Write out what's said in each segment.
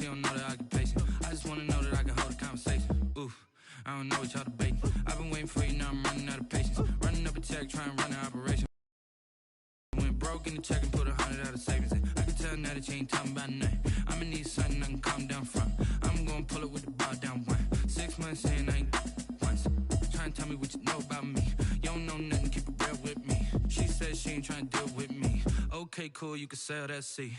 she don't know that I can pace it. I just wanna know that I can hold a conversation. Oof, I don't know what y'all debating. I've been waiting for you, now I'm running out of patience. Running up a check, trying to run an operation. Went broke in the check and put 100 out of savings in. I can tell now that you ain't talking about nothing. I'ma need something I can calm down from. I'm gonna pull it with the ball down one. 6 months in, I ain't once. Trying to tell me what you know about me. You don't know nothing, keep it real with me. She said she ain't trying to deal with me. Okay, cool, you can sell that seat.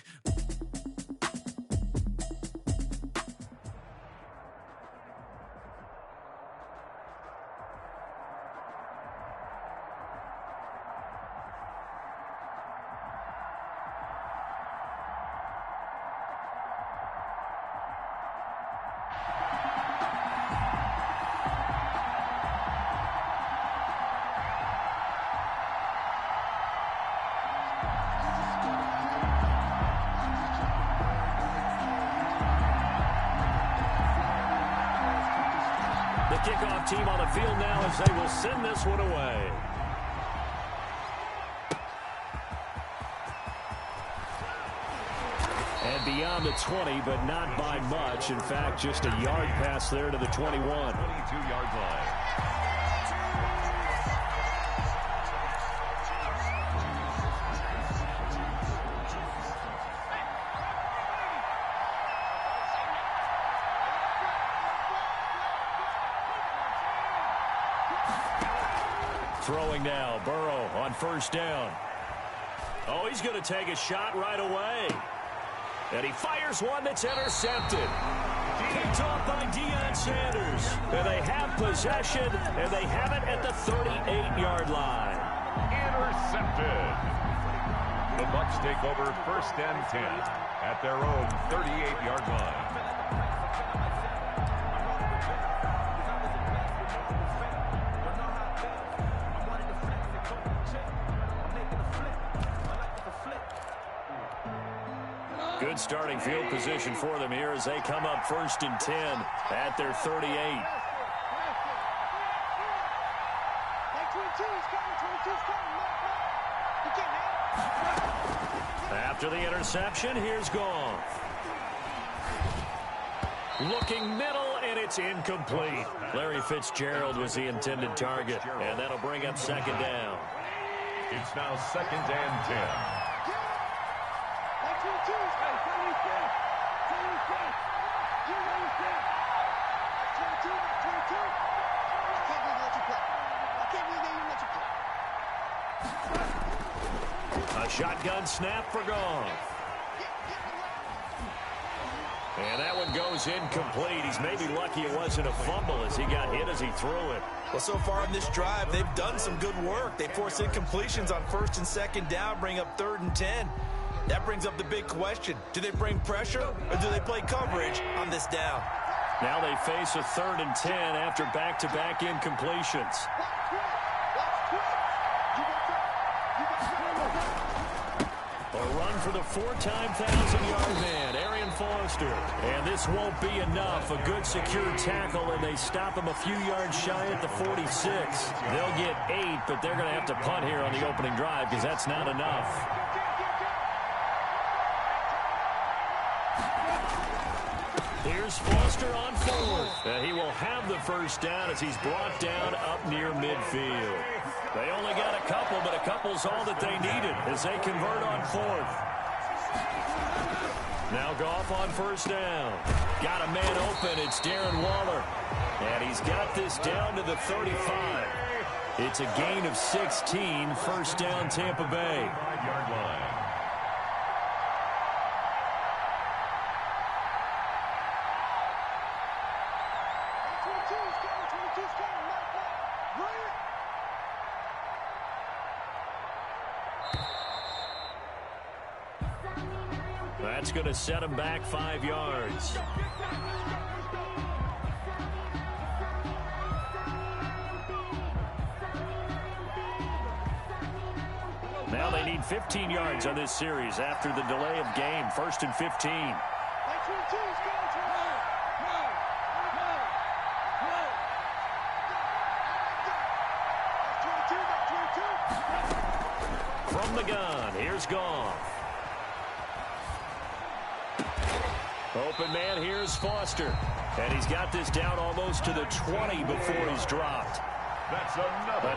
Kickoff team on the field now as they will send this one away. And beyond the 20, but not by much. In fact, just a yard pass there to the 21. 22-yard line. Throwing now, Burrow on first down. Oh, he's going to take a shot right away. And he fires one that's intercepted. Picked off by Deion Sanders. And they have possession, and they have it at the 38-yard line. Intercepted. The Bucs take over 1st and 10 at their own 38-yard line. Good starting field position for them here as they come up 1st and 10 at their 38. After the interception, here's Goff. Looking middle, and it's incomplete. Larry Fitzgerald was the intended target, and that'll bring up 2nd down. It's now 2nd and 10. A shotgun snap for Goff. And that one goes incomplete. He's maybe lucky it wasn't a fumble as he got hit as he threw it. Well, so far in this drive, they've done some good work. They force incompletions on 1st and 2nd down, bring up 3rd and 10. That brings up the big question. Do they bring pressure or do they play coverage on this down? Now they face a 3rd and 10 after back-to-back incompletions. A run for the 4-time 1,000-yard man, Arian Foster. And this won't be enough. A good secure tackle, and they stop him a few yards shy at the 46. They'll get 8, but they're going to have to punt here on the opening drive because that's not enough. Here's Foster on 4th. And he will have the 1st down as he's brought down up near midfield. They only got a couple, but a couple's all that they needed as they convert on 4th. Now Goff on 1st down. Got a man open. It's Darren Waller. And he's got this down to the 35. It's a gain of 16. 1st down, Tampa Bay. 5-yard line. That's going to set him back 5 yards. Now they need 15 yards on this series after the delay of game. 1st and 15. From the gun, here's Goff. Open man, here's Foster. And he's got this down almost to the 20 before he's dropped. That's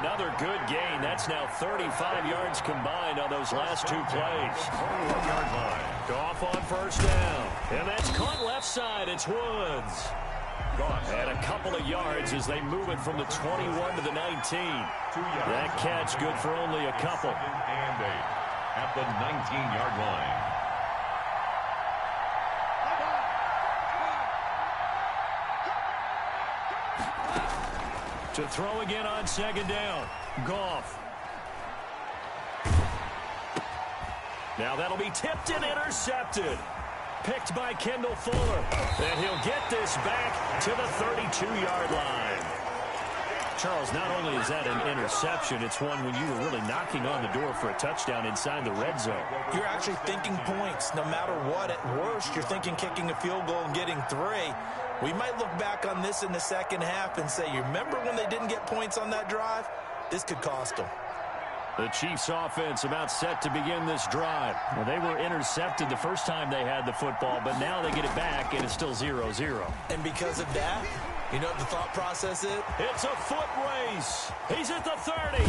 Another good gain. That's now 35 yards combined on those last two plays. 21-yard line. Goff on first down. And that's caught left side. It's Woods. And a couple of yards as they move it from the 21 to the 19. That catch good for only a couple. And 8 at the 19-yard line. To throw again on second down. Goff. Now that'll be tipped and intercepted. Picked by Kendall Fuller. And he'll get this back to the 32-yard line. Charles, not only is that an interception, it's one when you were really knocking on the door for a touchdown inside the red zone. You're actually thinking points. No matter what, at worst, you're thinking kicking a field goal and getting 3. We might look back on this in the second half and say, you remember when they didn't get points on that drive? This could cost them. The Chiefs offense about set to begin this drive. Well, they were intercepted the first time they had the football, but now they get it back, and it's still 0-0. And because of that, you know what the thought process is? It's a foot race. He's at the 30.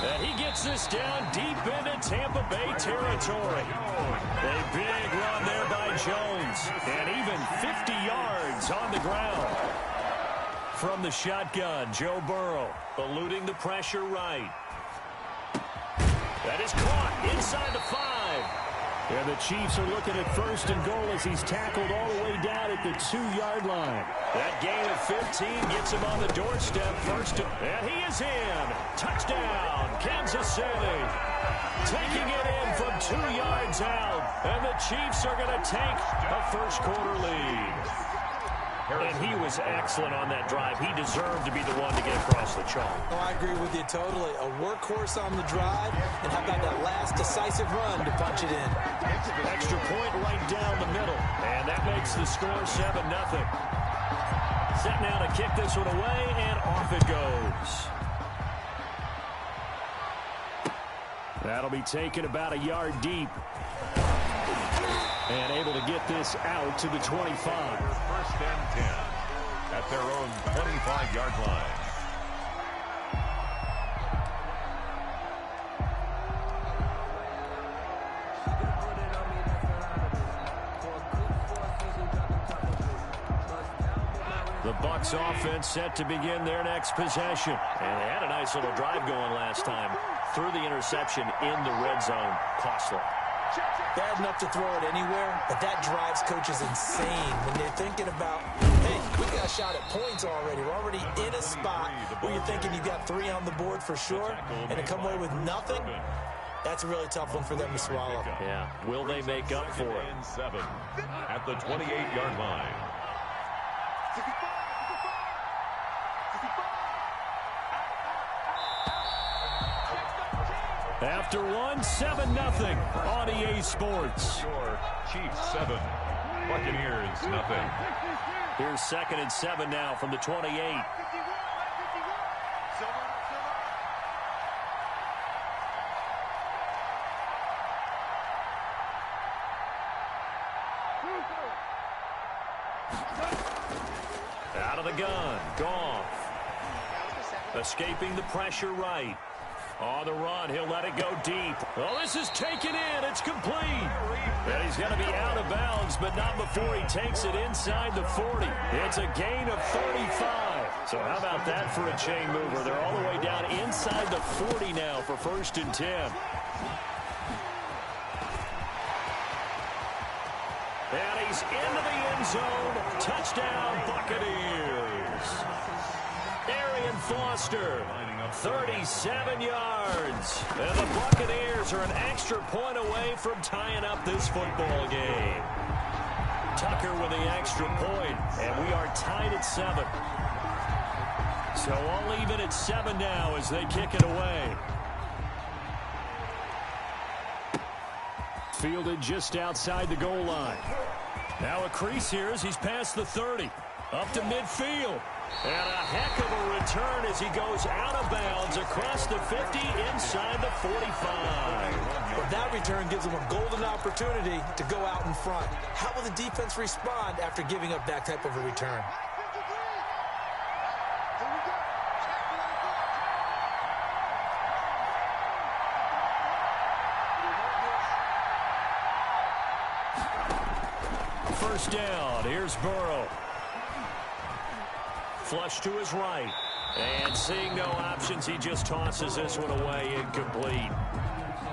And he gets this down deep into Tampa Bay territory. A big run there by Jones. And even 50 yards on the ground. From the shotgun, Joe Burrow eluding the pressure right. That is caught inside the 5. And the Chiefs are looking at first and goal as he's tackled all the way down at the 2-yard line. That gain of 15 gets him on the doorstep first. And he is in. Touchdown, Kansas City. Taking it in from 2 yards out. And the Chiefs are going to take a first-quarter lead. And he was excellent on that drive. He deserved to be the one to get across the chalk. Oh, I agree with you totally. A workhorse on the drive, and how about that last decisive run to punch it in? Extra point right down the middle. And that makes the score 7-0. Set now to kick this one away, and off it goes. That'll be taken about a yard deep. And able to get this out to the 25. First and 10 at their own 25-yard line. The Bucs offense set to begin their next possession. And they had a nice little drive going last time. Threw the interception in the red zone. Costly. Bad enough to throw it anywhere, but that drives coaches insane when they're thinking about, hey, we got a shot at points already. We're already in a spot where you're thinking you got 3 on the board for sure, and to come away with nothing, that's a really tough one for them to swallow. Yeah, will they make up for it? 7 at the 28-yard line. After one, 7-0 on EA Sports. Your Chiefs 7, Buccaneers 0. Here's 2nd and 7 now from the 28. Out of the gun, Goff. Escaping the pressure right. On the run, he'll let it go deep. Oh, this is taken in. It's complete. And he's going to be out of bounds, but not before he takes it inside the 40. It's a gain of 35. So how about that for a chain mover? They're all the way down inside the 40 now for 1st and 10. And he's into the end zone. Touchdown, Buccaneers. Arian Foster. 37 yards. And the Buccaneers are an extra point away from tying up this football game. Tucker with the extra point, and we are tied at 7. So all even at 7 now as they kick it away. Fielded just outside the goal line. Now a crease here as he's past the 30. Up to midfield. And a heck of a return as he goes out of bounds across the 50 inside the 45. But that return gives them a golden opportunity to go out in front. How will the defense respond after giving up that type of a return? First down. Here's Burrow. Flush to his right. And seeing no options, he just tosses this one away, incomplete.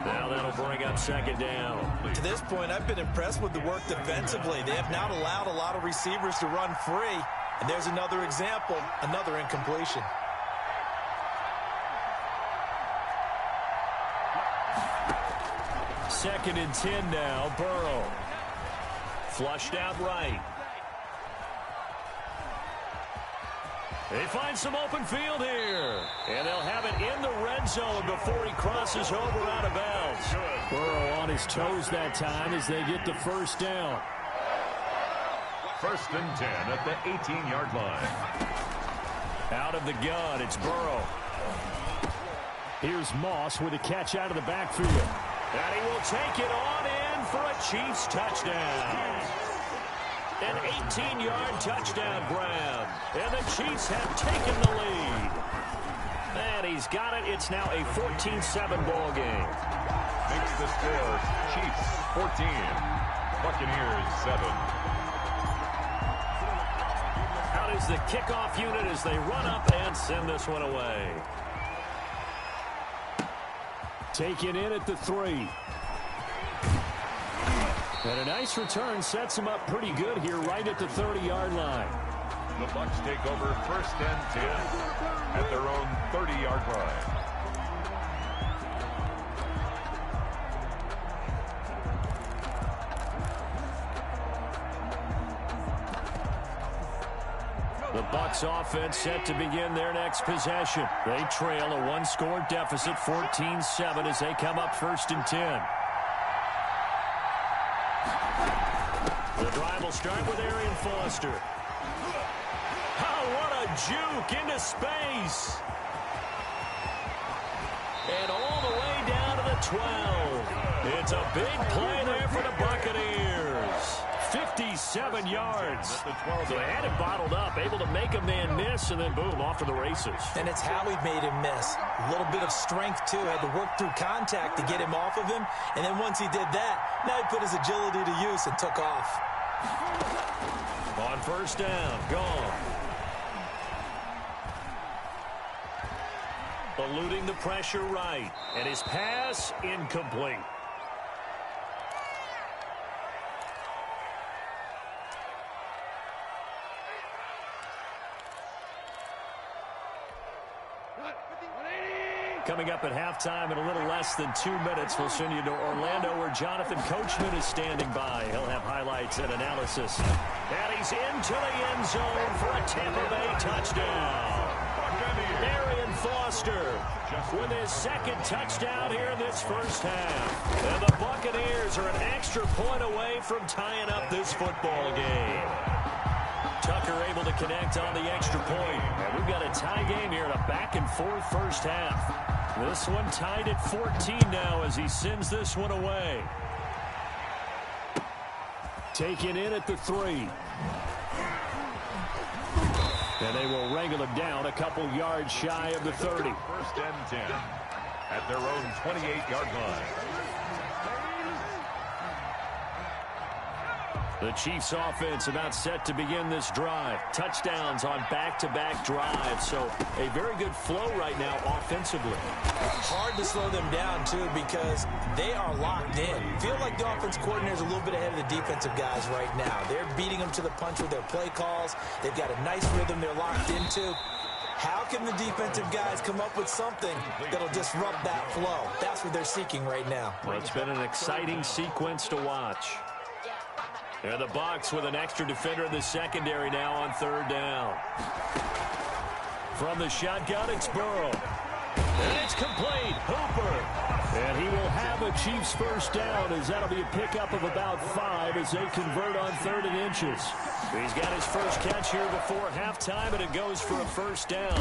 Now that'll bring up second down. To this point, I've been impressed with the work defensively. They have not allowed a lot of receivers to run free. And there's another example, another incompletion. Second and 10 now, Burrow. Flushed out right. They find some open field here. And they'll have it in the red zone before he crosses over out of bounds. Burrow on his toes that time as they get the first down. First and 10 at the 18-yard line. Out of the gun, it's Burrow. Here's Moss with a catch out of the backfield. And he will take it on in for a Chiefs touchdown. An 18-yard touchdown grab. And the Chiefs have taken the lead. And he's got it. It's now a 14-7 ball game. Makes the score Chiefs 14, Buccaneers 7. Out is the kickoff unit as they run up and send this one away. Taken in at the 3. And a nice return sets him up pretty good here right at the 30-yard line. The Bucs take over first and 10 at their own 30-yard line. The Bucs offense set to begin their next possession. They trail a one-score deficit, 14-7, as they come up first and 10. The drive will start with Arian Foster. Oh, what a juke into space. And all the way down to the 12. It's a big play there for the Buccaneers. 57 yards. So they had it bottled up, able to make a man miss, and then boom, off to the races. And it's how he made him miss. A little bit of strength, too. Had to work through contact to get him off of him. And then once he did that, now he put his agility to use and took off. On first down, gone. Eluding the pressure right. And his pass incomplete. Coming up at halftime in a little less than 2 minutes, we'll send you to Orlando where Jonathan Coachman is standing by. He'll have highlights and analysis. And he's into the end zone for a Tampa Bay touchdown. Arian Foster with his second touchdown here in this first half. And the Buccaneers are an extra point away from tying up this football game. Tucker able to connect on the extra point. And we've got a tie game here in a back-and-forth first half. This one tied at 14 now as he sends this one away. Taken in at the 3. And they will wrangle him down a couple yards shy of the 30. First and 10 at their own 28-yard line. The Chiefs offense about set to begin this drive. Touchdowns on back-to-back drives. So a very good flow right now offensively. Hard to slow them down, too, because they are locked in. Feel like the offense coordinator is a little bit ahead of the defensive guys right now. They're beating them to the punch with their play calls. They've got a nice rhythm they're locked into. How can the defensive guys come up with something that'll disrupt that flow? That's what they're seeking right now. Well, it's been an exciting sequence to watch. And the Bucs with an extra defender in the secondary now on third down. From the shotgun, it's Burrow. And it's complete. Hooper. And he will have a Chiefs first down, as that'll be a pickup of about 5 as they convert on 3rd and inches. He's got his first catch here before halftime, and it goes for a first down.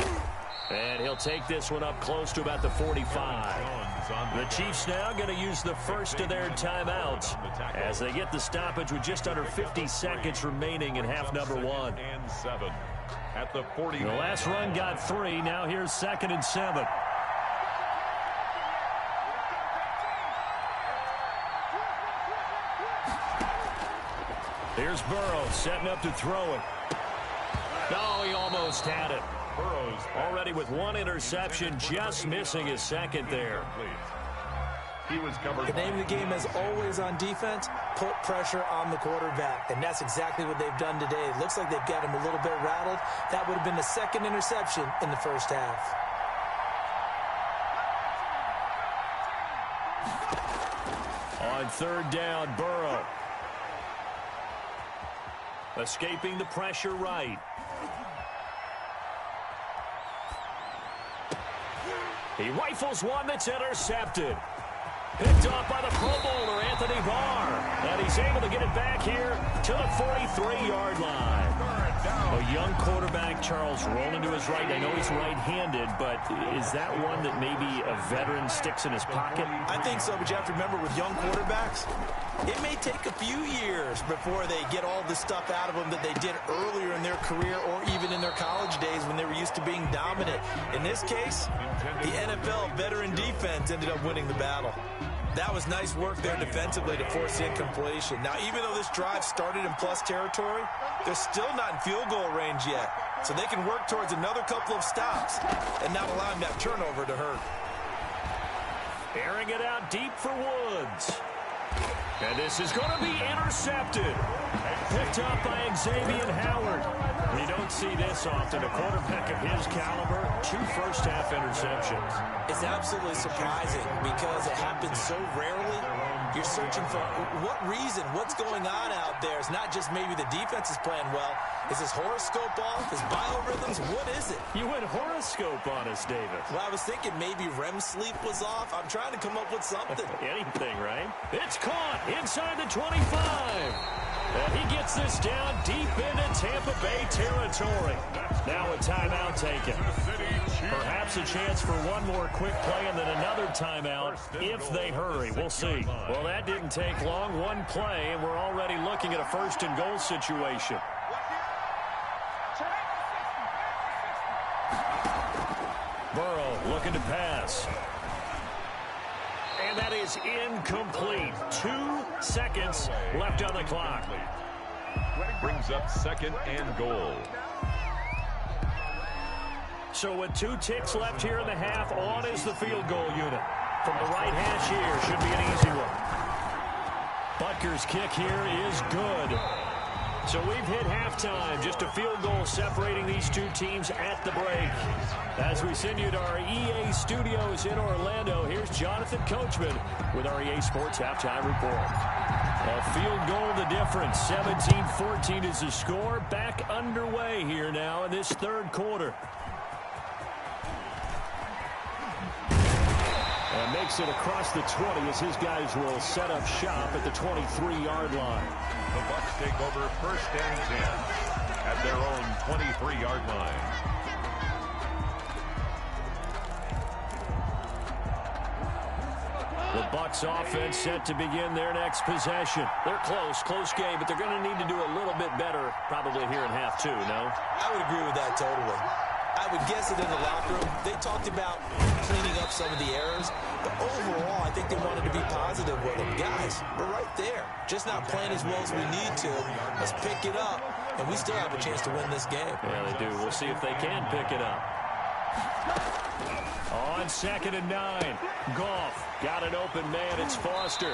And he'll take this one up close to about the 45. The Chiefs now going to use the first of their timeouts as they get the stoppage with just under 50 seconds remaining in half number 1. And 7 at the 40. The last run got 3. Now here's 2nd and 7. Here's Burrow setting up to throw it. No, he almost had it. Burrow's already with 1 interception, just missing his 2nd there. He was covered. The name of the game, as always on defense, put pressure on the quarterback. And that's exactly what they've done today. It looks like they've got him a little bit rattled. That would have been the 2nd interception in the first half. On 3rd down, Burrow. Escaping the pressure right. He rifles one that's intercepted. Picked off by the Pro Bowler, Anthony Barr. And he's able to get it back here to the 43-yard line. A young quarterback, Charles, rolling to his right. I know he's right-handed, but is that one that maybe a veteran sticks in his pocket? I think so, but you have to remember with young quarterbacks, it may take a few years before they get all the stuff out of them that they did earlier in their career or even in their college days when they were used to being dominant. In this case, the NFL veteran defense ended up winning the battle. That was nice work there defensively to force the incompletion. Now, even though this drive started in plus territory, they're still not in field goal range yet. So they can work towards another couple of stops and not allowing that turnover to hurt. Airing it out deep for Woods. And this is going to be intercepted. Picked up by Xavier Howard. We don't see this often. A quarterback of his caliber, 2 first-half interceptions. It's absolutely surprising because it happens so rarely. You're searching for what reason, what's going on out there. It's not just maybe the defense is playing well. Is his horoscope off? His biorhythms? What is it? You went horoscope on us, David. Well, I was thinking maybe REM sleep was off. I'm trying to come up with something. Anything, right? It's caught inside the 25. And he gets this down deep into Tampa Bay territory. Now a timeout taken. Perhaps a chance for one more quick play and then another timeout if they hurry. We'll see. Well, that didn't take long. One play, and we're already looking at a 1st and goal situation. Burrow looking to pass. And that is incomplete. 2 seconds left on the clock. Brings up 2nd and goal. So with 2 ticks left here in the half, on is the field goal unit. From the right hash here, should be an easy one. Butker's kick here is good. So we've hit halftime. Just a field goal separating these 2 teams at the break. As we send you to our EA studios in Orlando, here's Jonathan Coachman with our EA Sports Halftime Report. A field goal the difference. 17-14 is the score. Back underway here now in this 3rd quarter. And makes it across the 20 as his guys will set up shop at the 23-yard line. The Bucs take over 1st and 10 at their own 23-yard line. The Bucs offense set to begin their next possession. They're close game, but they're going to need to do a little bit better probably here in half 2, no? I would agree with that totally. I would guess it in the locker room. They talked about cleaning up some of the errors, but overall, I think they wanted to be positive with them. Guys, we're right there. Just not playing as well as we need to. Let's pick it up, and we still have a chance to win this game. Yeah, they do. We'll see if they can pick it up. On 2nd and 9, Goff got an open man. It's Foster.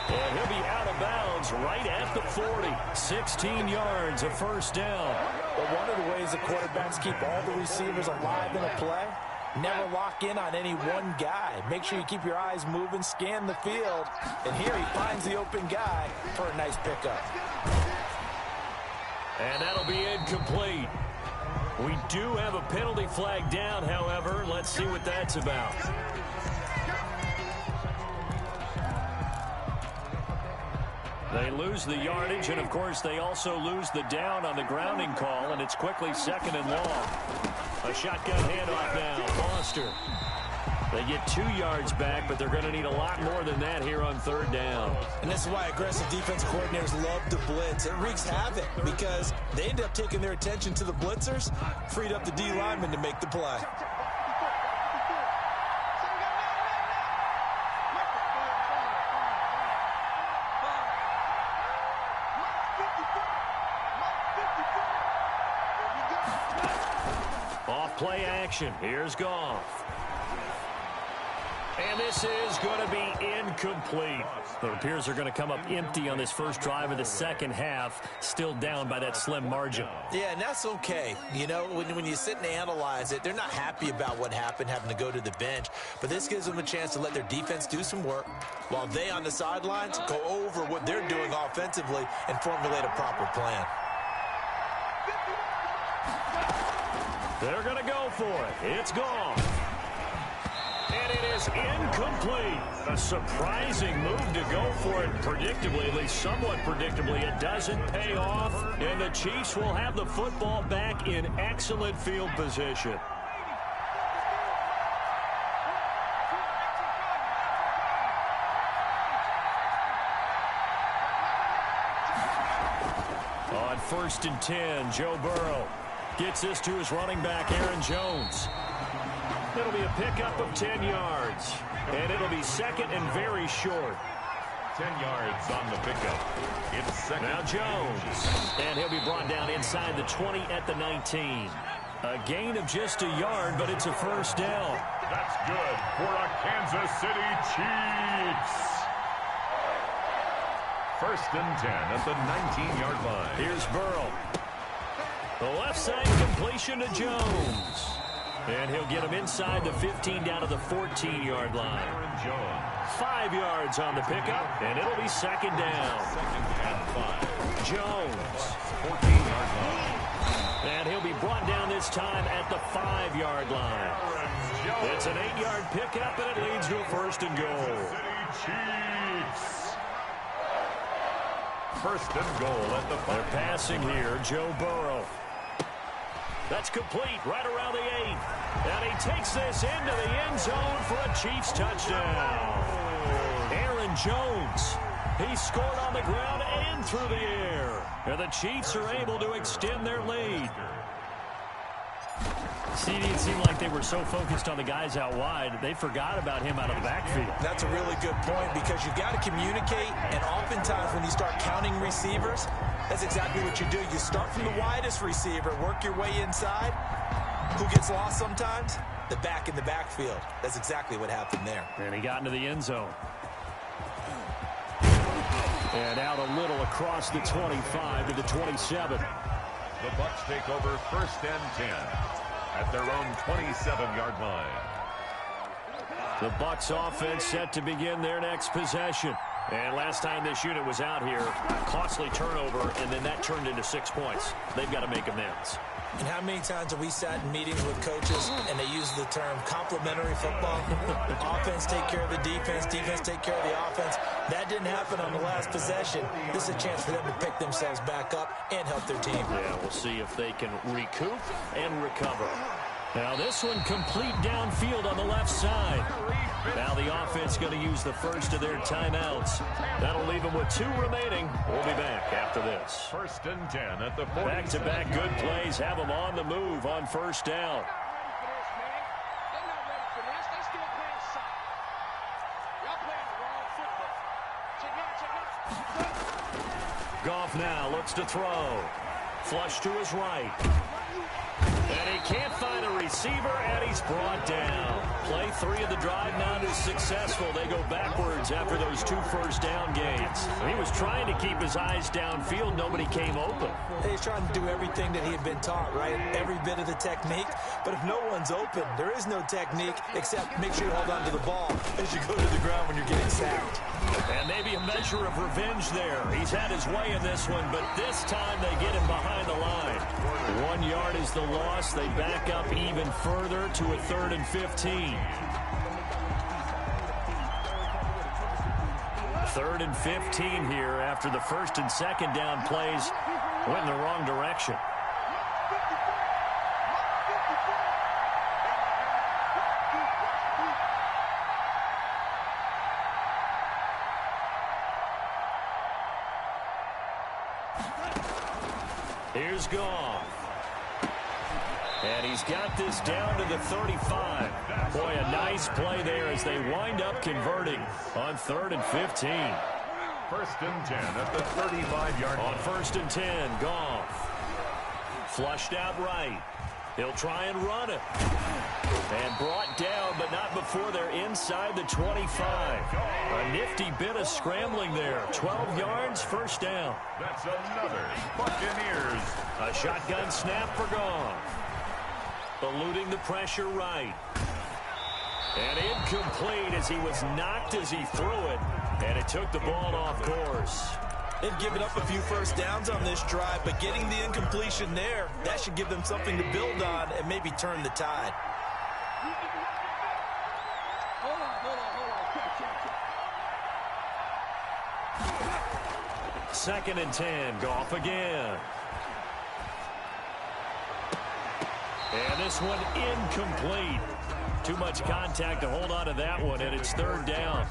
And he'll be out of bounds right at the 40. 16 yards, a first down. But one of the ways the quarterbacks keep all the receivers alive in a play, never lock in on any one guy. Make sure you keep your eyes moving, scan the field. And here he finds the open guy for a nice pickup. And that'll be incomplete. We do have a penalty flag down, however. Let's see what that's about. They lose the yardage, and, of course, they also lose the down on the grounding call, and it's quickly 2nd and long. A shotgun handoff now. Foster. They get 2 yards back, but they're going to need a lot more than that here on 3rd down. And this is why aggressive defense coordinators love to blitz. It wreaks havoc because they end up taking their attention to the blitzers, freed up the D lineman to make the play. Off play action. Here's Goff. And this is going to be incomplete. It appears they're going to come up empty on this first drive of the second half, still down by that slim margin. Yeah, and that's okay. You know, when you sit and analyze it, they're not happy about what happened, having to go to the bench. But this gives them a chance to let their defense do some work while they on the sidelines go over what they're doing offensively and formulate a proper plan. They're going to go for it. It's gone. And it is incomplete. A surprising move to go for it predictably, at least somewhat predictably. It doesn't pay off, and the Chiefs will have the football back in excellent field position. On 1st and 10, Joe Burrow gets this to his running back, Aaron Jones. It'll be a pickup of 10 yards, and it'll be 2nd and very short. 10 yards on the pickup. It's 2nd. Now Jones, and he'll be brought down inside the 20 at the 19. A gain of just a yard, but it's a 1st down. That's good for a Kansas City Chiefs. 1st and 10 at the 19-yard line. Here's Burrow. The left side completion to Jones. And he'll get him inside the 15 down to the 14-yard line. 5 yards on the pickup, and it'll be 2nd down. 2nd and 5. Jones. 14-yard line. And he'll be brought down this time at the 5-yard line. It's an 8-yard pickup, and it leads to a 1st and goal. Chiefs. 1st and goal at the 5. They're passing here, Joe Burrow. That's complete right around the 8. And he takes this into the end zone for a Chiefs touchdown. Aaron Jones, he scored on the ground and through the air. And the Chiefs are able to extend their lead. See, it seemed like they were so focused on the guys out wide, they forgot about him out of the backfield. That's a really good point because you've got to communicate, and oftentimes when you start counting receivers, that's exactly what you do. You start from the widest receiver, work your way inside. Who gets lost sometimes? The back in the backfield. That's exactly what happened there. And he got into the end zone. And out a little across the 25 to the 27. The Bucs take over 1st and 10 at their own 27-yard line. The Bucs offense set to begin their next possession. And last time this unit was out here, costly turnover, and then that turned into 6 points. They've got to make amends. And how many times have we sat in meetings with coaches and they use the term complementary football? Offense take care of the defense, defense take care of the offense. That didn't happen on the last possession. This is a chance for them to pick themselves back up and help their team. Yeah, we'll see if they can recoup and recover. Now this one complete downfield on the left side. Now the offense going to use the first of their timeouts. That'll leave them with 2 remaining. We'll be back after this. 1st and 10 at the 40. Back-to-back good plays have them on the move on 1st down. Goff now looks to throw. Flush to his right. And he can't find a receiver, and he's brought down. Play 3 of the drive now is successful. They go backwards after those 2 first down gains. He was trying to keep his eyes downfield. Nobody came open. He's trying to do everything that he had been taught, right? Every bit of the technique. But if no one's open, there is no technique except make sure you hold on to the ball as you go to the ground when you're getting sacked. And maybe a measure of revenge there. He's had his way in this one, but this time they get him behind the line. 1 yard is the loss. They back up even further to a 3rd and 15. 3rd and 15 here after the first and second down plays went in the wrong direction. Here's Goff. And he's got this down to the 35. Boy, a nice play there as they wind up converting on 3rd and 15. 1st and 10 at the 35-yard line. On 1st and 10, Goff. Flushed out right. He'll try and run it. And brought down, but not before they're inside the 25. A nifty bit of scrambling there. 12 yards, 1st down. That's another Buccaneers. A shotgun snap for Goff. Eluding the pressure right. And incomplete as he was knocked as he threw it. And it took the ball off course. They've given up a few 1st downs on this drive, but getting the incompletion there, that should give them something to build on and maybe turn the tide. Second and 10, Goff again. And this one incomplete. Too much contact to hold on to that one, and it's 3rd down.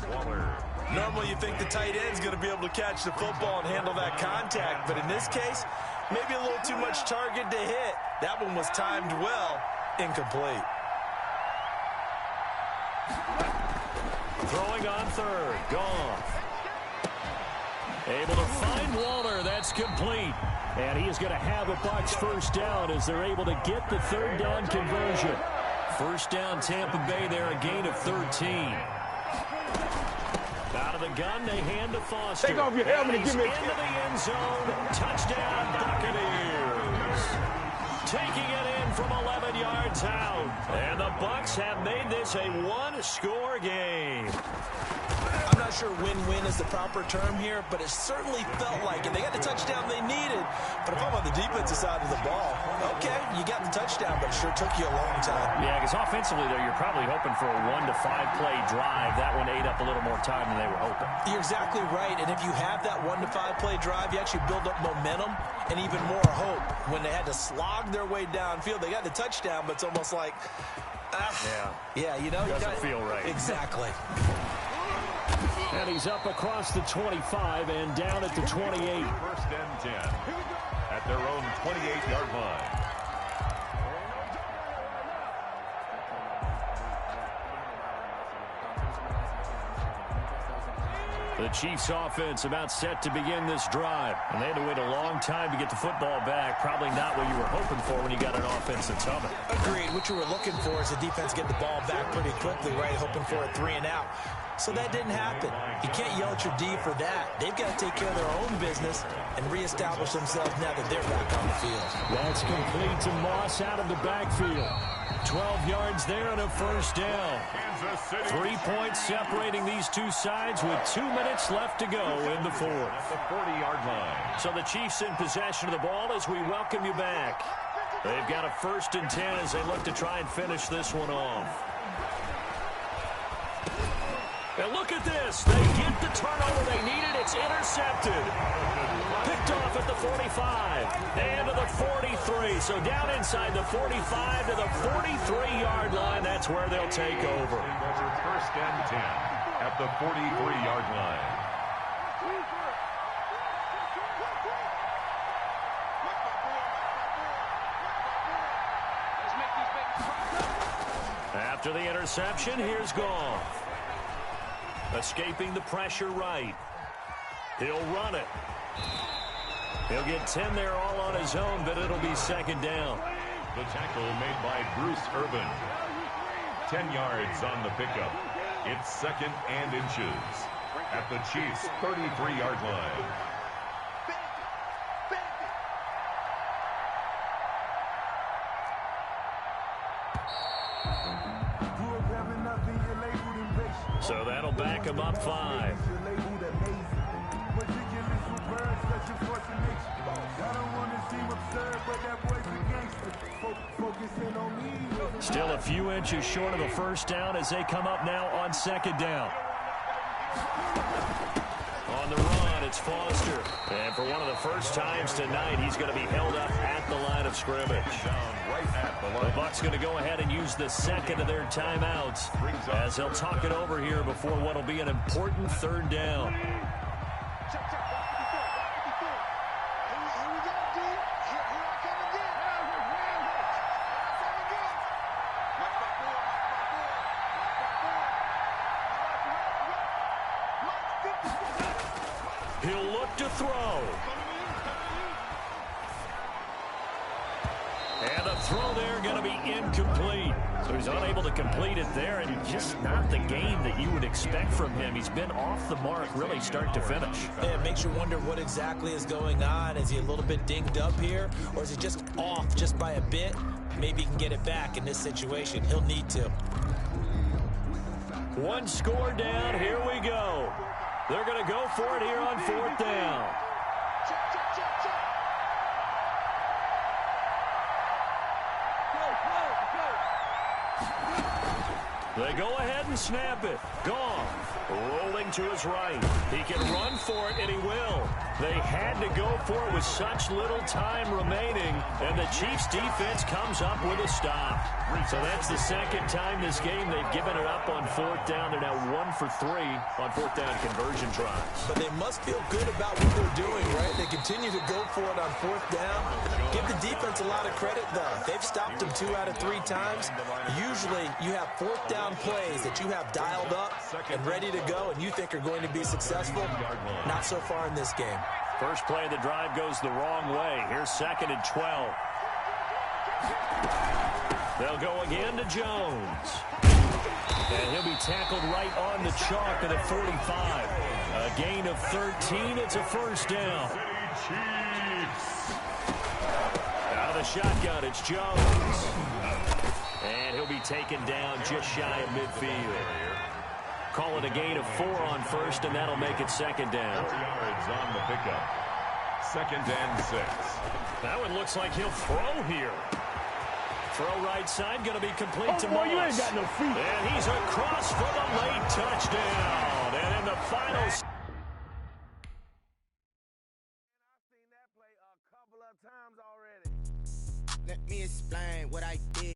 Normally you think the tight end's going to be able to catch the football and handle that contact, but in this case, maybe a little too much target to hit. That one was timed well, incomplete. Throwing on 3rd, Goff. Able to find Waller, that's complete. And he is going to have a Bucs 1st down as they're able to get the 3rd down conversion. 1st down, Tampa Bay there, a gain of 13. Out of the gun, they hand to Foster. Take off your helmet and give me a into the end zone. Touchdown, Buccaneers. Taking it in from 11 yards out. And the Bucs have made this a one-score game. I'm not sure win-win is the proper term here, but it certainly felt like it. They got the touchdown they needed, but if I'm on the defensive side of the ball, okay, you got the touchdown, but it sure took you a long time. Yeah, because offensively there, you're probably hoping for a 1 to 5 play drive. That one ate up a little more time than they were hoping. You're exactly right, and if you have that 1 to 5 play drive, you actually build up momentum and even more hope. When they had to slog their way downfield, they got the touchdown, but it's almost like, yeah, you know, doesn't feel right. Exactly. And he's up across the 25 and down at the 28. 1st and 10 at their own 28-yard line. The Chiefs offense about set to begin this drive. And they had to wait a long time to get the football back. Probably not what you were hoping for when you got an offense that's humming. Agreed. What you were looking for is the defense get the ball back pretty quickly, right? Hoping for a 3 and out. So that didn't happen. You can't yell at your D for that. They've got to take care of their own business and reestablish themselves now that they're back on the field. That's complete to Moss out of the backfield. 12 yards there and a 1st down. 3 points separating these two sides with 2 minutes left to go in the 4th. At the 40-yard line. So the Chiefs in possession of the ball as we welcome you back. They've got a 1st and 10 as they look to try and finish this one off. And look at this. They get the turnover they needed. It's intercepted. Picked off at the 45 and to the 43. So down inside the 45 to the 43-yard line. That's where they'll take over. 1st and 10 at the 43-yard line. After the interception, here's Goff. Escaping the pressure right. He'll run it. He'll get 10 there all on his own, but it'll be 2nd down. The tackle made by Bruce Irvin. 10 yards on the pickup. It's 2nd and inches at the Chiefs' 33-yard line. So that'll back him up 5. Still a few inches short of a 1st down as they come up now on 2nd down. it's Foster. And for one of the first times tonight, he's going to be held up at the line of scrimmage. The Bucs going to go ahead and use the second of their timeouts as they'll talk it over here before what will be an important third down. He'll look to throw. And the throw there going to be incomplete. So he's unable to complete it there, and just not the game that you would expect from him. He's been off the mark really start to finish. Yeah, it makes you wonder what exactly is going on. Is he a little bit dinged up here, or is he just off just by a bit? Maybe he can get it back in this situation. He'll need to. One score down. Here we go. They're going to go for it here on fourth down. They go ahead and snap it. Gone. Rolling to his right. He can run for it, and he will. They had to go for it with such little time remaining, and the Chiefs' defense comes up with a stop. So that's the second time this game they've given it up on fourth down. They're now 1 for 3 on fourth down conversion tries. But they must feel good about what they're doing, right? They continue to go for it on fourth down. Give the defense a lot of credit, though. They've stopped them 2 out of 3 times. Usually you have fourth down plays that you have dialed up and ready to go and you think are going to be successful. Not so far in this game. First play of the drive goes the wrong way. Here's 2nd and 12. They'll go again to Jones. And he'll be tackled right on the chalk at the 45. A gain of 13. It's a first down. Out of the shotgun, it's Jones. And he'll be taken down just shy of midfield. Call it a gain of 4 on first, and that'll make it second down. 4 yards on the pickup. 2nd and 6. That one looks like he'll throw here. Throw right side, going to be complete to Moss. You ain't got no feet. And he's across for the late touchdown. And in the final... I've seen that play a couple of times already. Let me explain what I did.